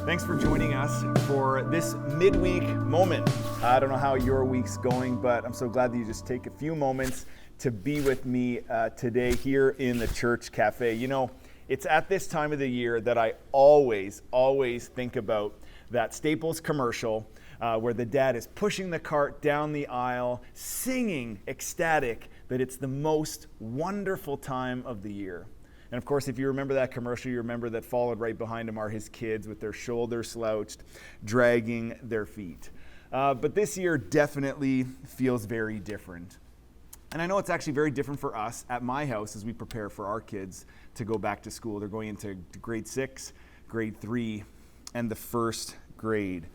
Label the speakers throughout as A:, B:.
A: Thanks for joining us for this midweek moment. I don't know how your week's going, but I'm so glad that you just take a few moments to be with me today here in the church cafe. You know, it's at this time of the year that I always think about that Staples commercial where the dad is pushing the cart down the aisle, singing ecstatic that it's the most wonderful time of the year. And of course, if you remember that commercial, you remember that followed right behind him are his kids with their shoulders slouched, dragging their feet. But this year definitely feels very different. And I know it's actually very different for us at my house as we prepare for our kids to go back to school. They're going into grade 6, grade 3, and the first grade.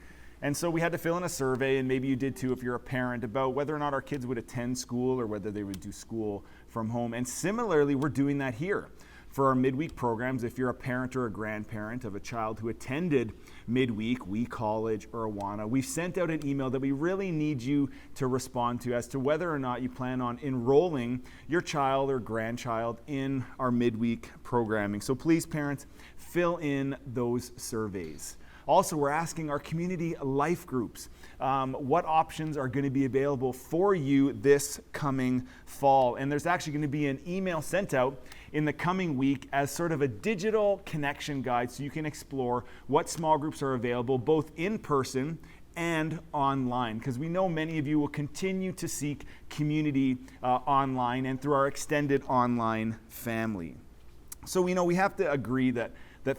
A: And so we had to fill in a survey, and maybe you did too if you're a parent, about whether or not our kids would attend school or whether they would do school from home. And similarly, we're doing that here. For our midweek programs, if you're a parent or a grandparent of a child who attended midweek, We College, or Awana, we've sent out an email that we really need you to respond to as to whether or not you plan on enrolling your child or grandchild in our midweek programming. So please, parents, fill in those surveys. Also, we're asking our community life groups what options are going to be available for you this coming fall. And there's actually going to be an email sent out in the coming week as sort of a digital connection guide so you can explore what small groups are available both in person and online, because we know many of you will continue to seek community online and through our extended online family. So we know we have to agree that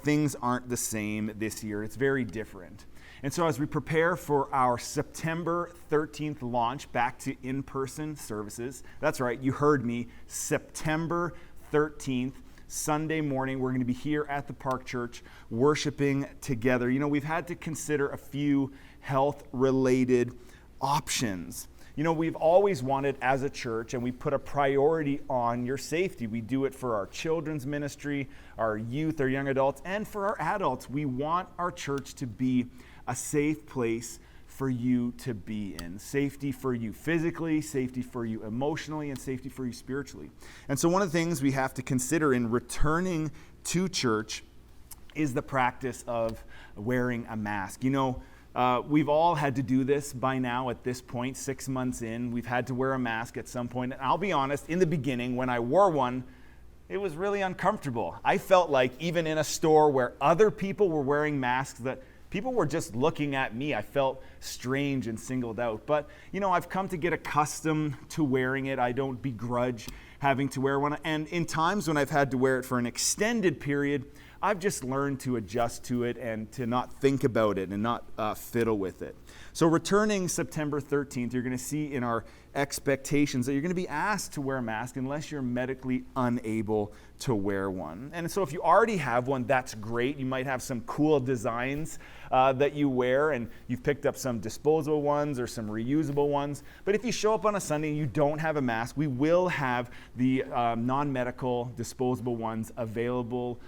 A: things aren't the same this year. It's very different. And so as we prepare for our September 13th launch back to in-person services, that's right, you heard me, September 13th, Sunday morning, we're going to be here at the Park Church worshiping together. You know, we've had to consider a few health-related options. You know, we've always wanted as a church, and we put a priority on your safety. We do it for our children's ministry, our youth, our young adults, and for our adults. We want our church to be a safe place for you to be in. Safety for you physically, safety for you emotionally, and safety for you spiritually. And so one of the things we have to consider in returning to church is the practice of wearing a mask. You know, we've all had to do this by now at this point, 6 months in. We've had to wear a mask at some point. And I'll be honest, in the beginning, when I wore one, it was really uncomfortable. I felt like even in a store where other people were wearing masks, that people were just looking at me. I felt strange and singled out. But, you know, I've come to get accustomed to wearing it. I don't begrudge having to wear one. And in times when I've had to wear it for an extended period, I've just learned to adjust to it and to not think about it and not fiddle with it. So returning September 13th, you're going to see in our expectations that you're going to be asked to wear a mask unless you're medically unable to wear one. And so if you already have one, that's great. You might have some cool designs that you wear, and you've picked up some disposable ones or some reusable ones. But if you show up on a Sunday and you don't have a mask, we will have the non-medical disposable ones available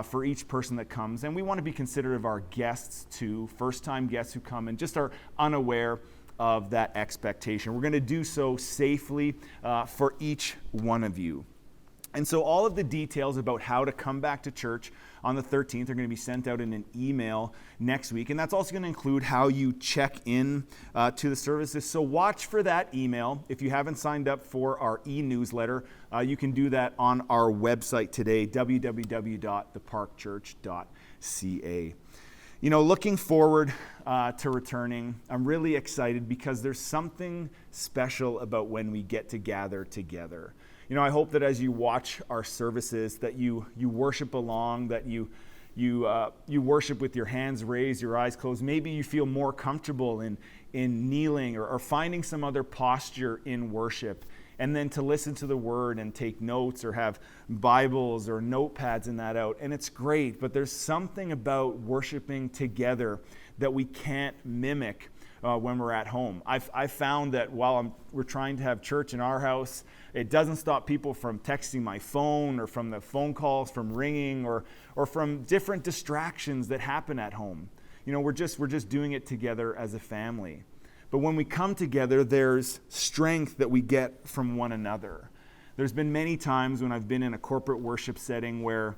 A: for each person that comes. And we want to be considerate of our guests too, first-time guests who come and just are unaware of that expectation. We're going to do so safely for each one of you. And so all of the details about how to come back to church on the 13th are going to be sent out in an email next week. And that's also going to include how you check in to the services. So watch for that email. If you haven't signed up for our e-newsletter, you can do that on our website today, www.theparkchurch.ca. You know, looking forward to returning, I'm really excited because there's something special about when we get to gather together. You know, I hope that as you watch our services, that you worship along, that you worship with your hands raised, your eyes closed. Maybe you feel more comfortable in kneeling or finding some other posture in worship. And then to listen to the word and take notes or have Bibles or notepads in that out. And it's great, but there's something about worshiping together that we can't mimic when we're at home. I've found that while we're trying to have church in our house, it doesn't stop people from texting my phone or from the phone calls from ringing or from different distractions that happen at home. You know, we're just doing it together as a family. But when we come together, there's strength that we get from one another. There's been many times when I've been in a corporate worship setting where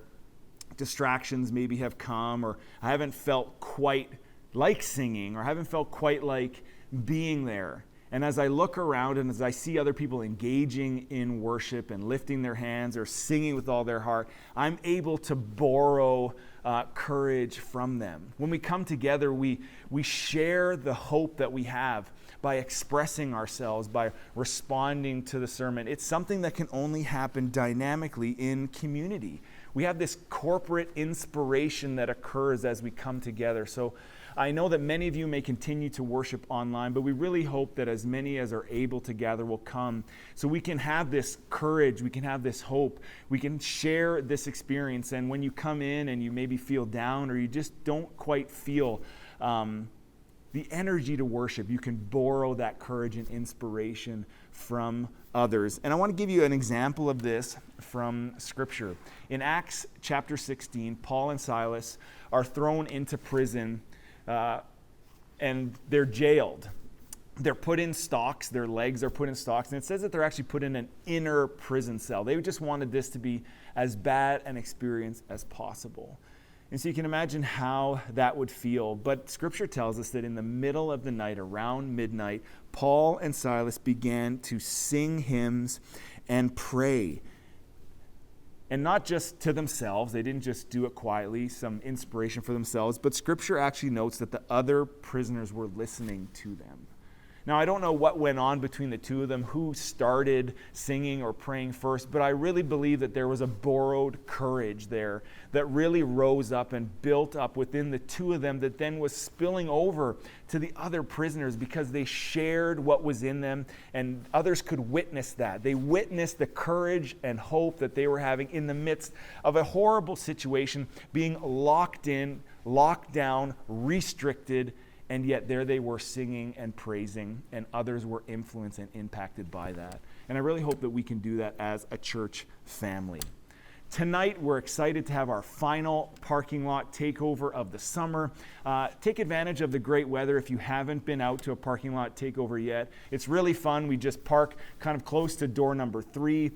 A: distractions maybe have come, or I haven't felt quite like singing, or haven't felt quite like being there. And as I look around and as I see other people engaging in worship and lifting their hands or singing with all their heart, I'm able to borrow courage from them. When we come together, we share the hope that we have by expressing ourselves, by responding to the sermon. It's something that can only happen dynamically in community. We have this corporate inspiration that occurs as we come together. So I know that many of you may continue to worship online, but we really hope that as many as are able to gather will come, so we can have this courage, we can have this hope, we can share this experience. And when you come in and you maybe feel down, or you just don't quite feel the energy to worship, you can borrow that courage and inspiration from others. And I want to give you an example of this from Scripture. In Acts chapter 16, Paul and Silas are thrown into prison, and they're jailed. They're put in stocks, their legs are put in stocks, and it says that they're actually put in an inner prison cell. They just wanted this to be as bad an experience as possible. And so you can imagine how that would feel. But Scripture tells us that in the middle of the night, around midnight, Paul and Silas began to sing hymns and pray. And not just to themselves. They didn't just do it quietly, some inspiration for themselves. But Scripture actually notes that the other prisoners were listening to them. Now, I don't know what went on between the two of them, who started singing or praying first, but I really believe that there was a borrowed courage there that really rose up and built up within the two of them, that then was spilling over to the other prisoners because they shared what was in them, and others could witness that. They witnessed the courage and hope that they were having in the midst of a horrible situation, being locked in, locked down, restricted. And yet there they were singing and praising, and others were influenced and impacted by that. And I really hope that we can do that as a church family. Tonight, we're excited to have our final parking lot takeover of the summer. Take advantage of the great weather if you haven't been out to a parking lot takeover yet. It's really fun. We just park kind of close to door number 3.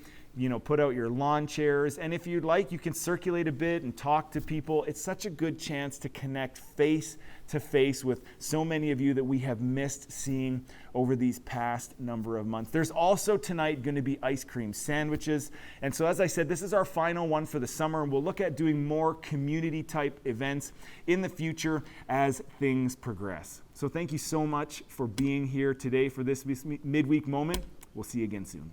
A: Put out your lawn chairs. And if you'd like, you can circulate a bit and talk to people. It's such a good chance to connect face to face with so many of you that we have missed seeing over these past number of months. There's also tonight going to be ice cream sandwiches. And so as I said, this is our final one for the summer, and we'll look at doing more community type events in the future as things progress. So thank you so much for being here today for this midweek moment. We'll see you again soon.